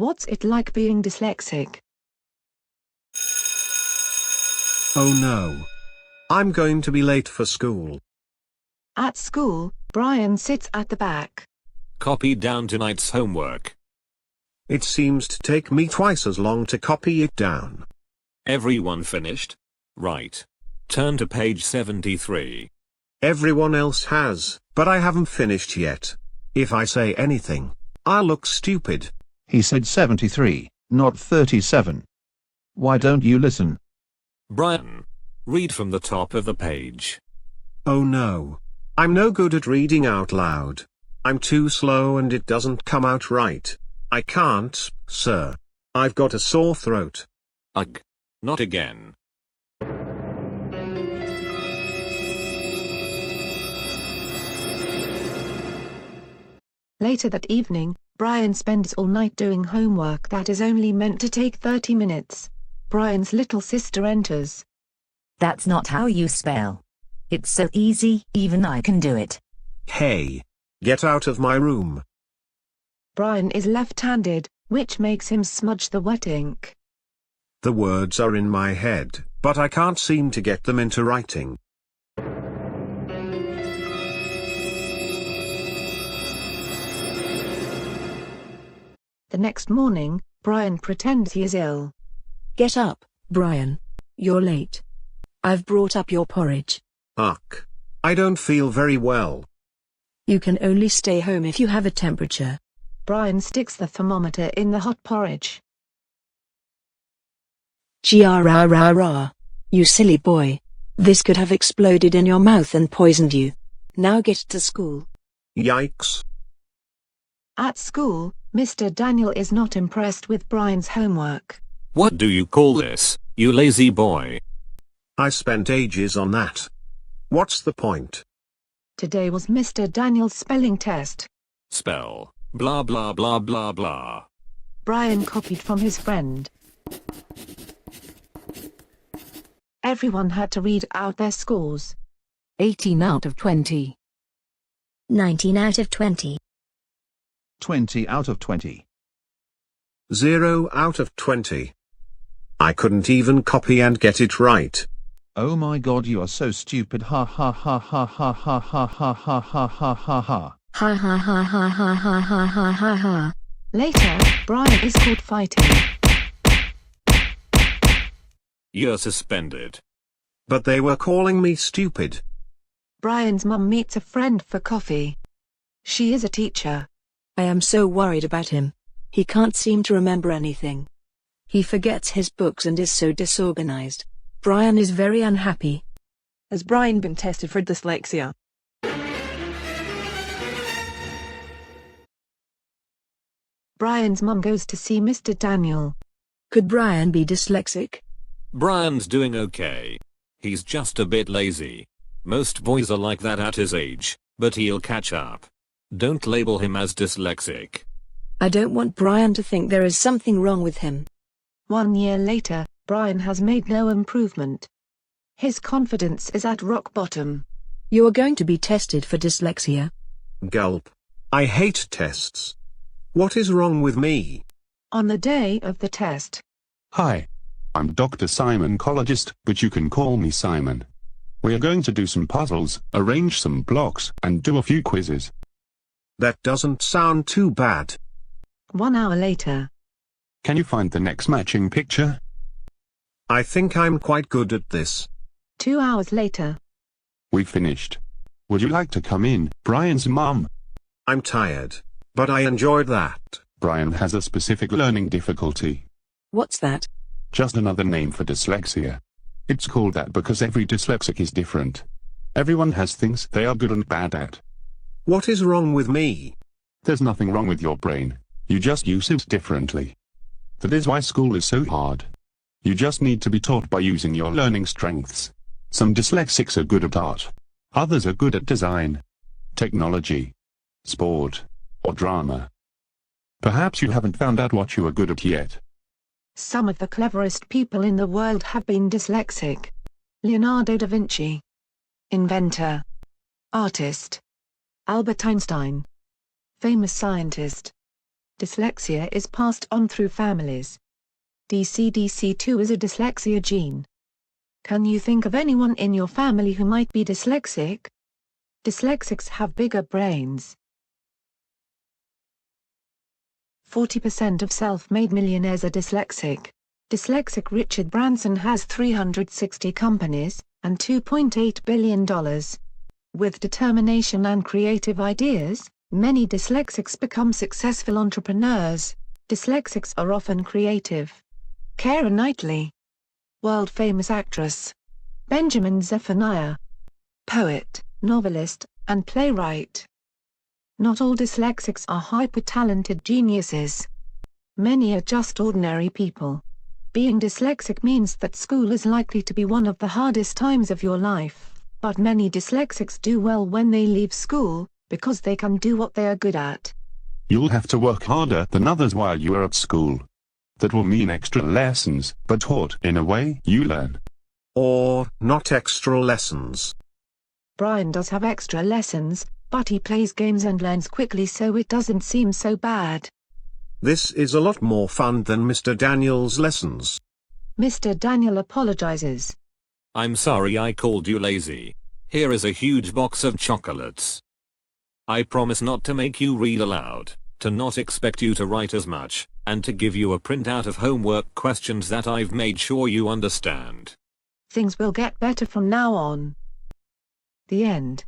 What's it like being dyslexic? Oh no. I'm going to be late for school. At school, Brian sits at the back. Copy down tonight's homework. It seems to take me twice as long to copy it down. Everyone finished? Right. Turn to page 73. Everyone else has, but I haven't finished yet. If I say anything, I'll look stupid. He said 73, not 37. Why don't you listen? Brian, read from the top of the page. Oh no. I'm no good at reading out loud. I'm too slow and it doesn't come out right. I can't, sir. I've got a sore throat. Ugh. Not again. Later that evening, Brian spends all night doing homework that is only meant to take 30 minutes. Brian's little sister enters. That's not how you spell. It's so easy, even I can do it. Hey. Get out of my room. Brian is left-handed, which makes him smudge the wet ink. The words are in my head, but I can't seem to get them into writing. The next morning, Brian pretends he is ill. Get up, Brian. You're late. I've brought up your porridge. Ugh. I don't feel very well. You can only stay home if you have a temperature. Brian sticks the thermometer in the hot porridge. Rah. You silly boy. This could have exploded in your mouth and poisoned you. Now get to school. Yikes. At school, Mr. Daniel is not impressed with Brian's homework. What do you call this, you lazy boy? I spent ages on that. What's the point? Today was Mr. Daniel's spelling test. Spell, blah blah blah blah blah. Brian copied from his friend. Everyone had to read out their scores. 18 out of 20. 19 out of 20. 20 out of 20. 0 out of 20. I couldn't even copy and get it right. Oh my god, you are so stupid. Ha ha ha ha ha ha ha ha ha ha ha ha ha. Ha ha ha ha ha ha ha ha ha ha. Later, Brian is caught fighting. You're suspended. But they were calling me stupid. Brian's mum meets a friend for coffee. She is a teacher. I am so worried about him. He can't seem to remember anything. He forgets his books and is so disorganized. Brian is very unhappy. Has Brian been tested for dyslexia? Brian's mum goes to see Mr. Daniel. Could Brian be dyslexic? Brian's doing okay. He's just a bit lazy. Most boys are like that at his age, but he'll catch up. Don't label him as dyslexic. I don't want Brian to think there is something wrong with him. 1 year later, Brian has made no improvement. His confidence is at rock bottom. You are going to be tested for dyslexia. Gulp. I hate tests. What is wrong with me? On the day of the test. Hi. I'm Dr. Simon Cologist, but you can call me Simon. We are going to do some puzzles, arrange some blocks, and do a few quizzes. That doesn't sound too bad. 1 hour later. Can you find the next matching picture? I think I'm quite good at this. 2 hours later. We finished. Would you like to come in, Brian's mum? I'm tired, but I enjoyed that. Brian has a specific learning difficulty. What's that? Just another name for dyslexia. It's called that because every dyslexic is different. Everyone has things they are good and bad at. What is wrong with me? There's nothing wrong with your brain. You just use it differently. That is why school is so hard. You just need to be taught by using your learning strengths. Some dyslexics are good at art. Others are good at design, technology, sport, or drama. Perhaps you haven't found out what you are good at yet. Some of the cleverest people in the world have been dyslexic. Leonardo da Vinci. Inventor. Artist. Albert Einstein. Famous scientist. Dyslexia is passed on through families. DCDC2 is a dyslexia gene. Can you think of anyone in your family who might be dyslexic? Dyslexics have bigger brains. 40% of self-made millionaires are dyslexic. Dyslexic Richard Branson has 360 companies, and $2.8 billion. With determination and creative ideas, many dyslexics become successful entrepreneurs. Dyslexics are often creative. Keira Knightley. World-famous actress. Benjamin Zephaniah. Poet, novelist, and playwright. Not all dyslexics are hyper-talented geniuses. Many are just ordinary people. Being dyslexic means that school is likely to be one of the hardest times of your life, but many dyslexics do well when they leave school, because they can do what they are good at. You'll have to work harder than others while you are at school. That will mean extra lessons, but taught in a way you learn. Or, not extra lessons. Brian does have extra lessons, but he plays games and learns quickly, so it doesn't seem so bad. This is a lot more fun than Mr. Daniel's lessons. Mr. Daniel apologizes. I'm sorry I called you lazy. Here is a huge box of chocolates. I promise not to make you read aloud, to not expect you to write as much, and to give you a printout of homework questions that I've made sure you understand. Things will get better from now on. The end.